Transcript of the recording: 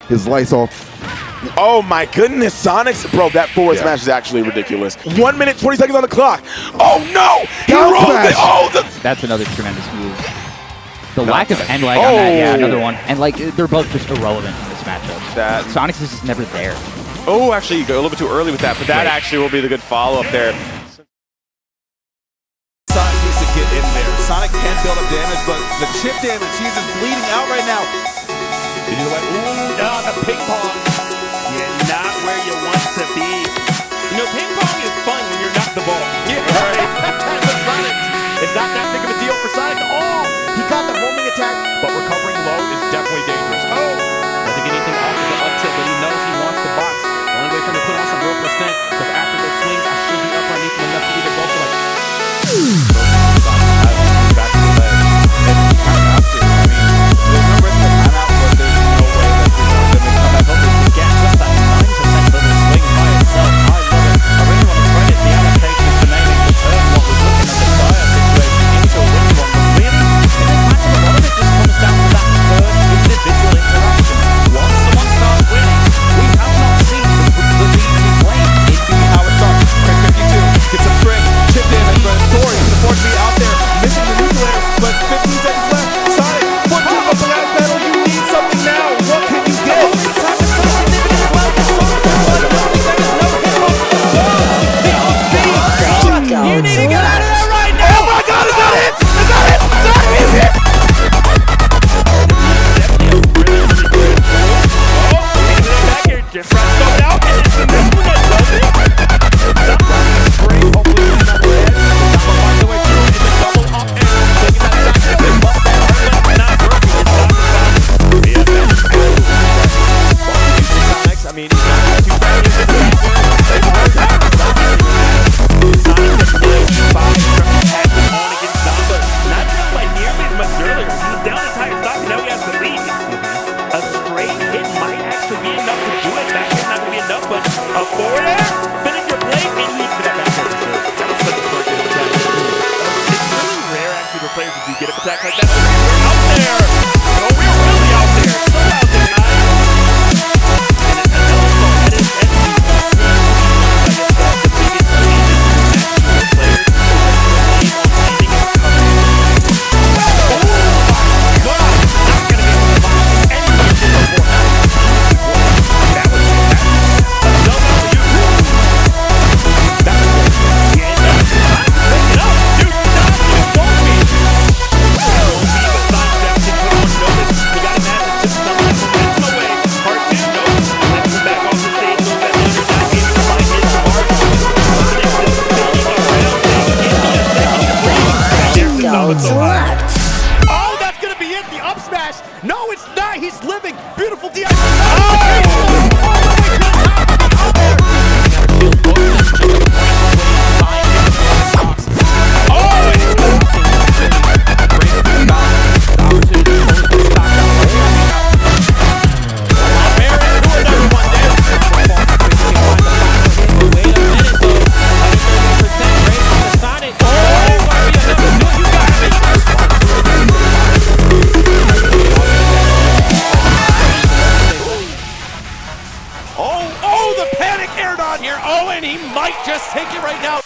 his lights off. Oh my goodness, Sonix. Bro, that forward smash is actually ridiculous. 1 minute, 20 seconds on the clock. Oh no! He rolled it! Oh, That's another tremendous move. The lack of end lag on that, yeah, another one. And like, they're both just irrelevant in this matchup. Sonix is just never there. Oh, actually, you go a little bit too early with that, but that actually will be the good follow-up there. Sonic needs to get in there. Sonic can build up damage, but the chip damage, he's just bleeding out right now. Ooh, no, the ping pong. You're not where you want to be. You know, ping pong is fun when you're not the ball. Yeah, right. But Sonic, It's not that big of a deal for Sonic at all. He got the homing attack, but recovering low is definitely dangerous. Oh! doesn't get anything off of the up tilt, but he knows he wants the box. The only way for him to put on some real percent, because after those swings, I should be up underneath him enough to either go for like... Back to the leg. And he kind of has to. I mean, there's no risk of timeout, but there's no way that you're going to come back over. He gets just that 9% little swing by itself. I love it. I really want to credit the adaptation to naming the turn what was looking at the dire situation into a winning one. But really, in this matchup, a lot of it just comes down to that third individual interaction. Once someone starts winning, we have not seen the lead be playing. It be how it starts. Quick 52, get some string, chip damage, but Story can afford to be out there, missing the nuclear, but 15 seconds left. Sonic, one jump up the gas pedal, you need something now. What can you get? Time is so significant as well. There's so much more. I don't think there is no hit hook. You need to get out of there right now. oh my god, is that it? Is that it? That is it! Back here, Jim Brown's going out, and it's the next one that does it. Stop running the spring, hopefully he's not red. Stop him find the way through it. It's a double up air. Taking that back to him. But that hard left not working. It's not the Sonic. Yeah, that's good. Sonic, I mean, he's not too bad. He's in the back there. Sonic just played 5 from half the on against Zamba. Not just by nearly as much earlier. He was down entire stock, and now he has the lead. A straight hit might actually be enough to do it. Back here not going to be enough, but a forward air, finish your play, and he needs to get back there. That was such a smart game attack. It's really rare actually for players to do get up attack like that. Oh, we're out there! Oh, we're really out there! So out there, guys! And also, that is the biggest Oh, that's gonna be it, the up smash! No, it's not, he's living! Beautiful DI! Oh, the panic aired on here! Oh, and he might just take it right now!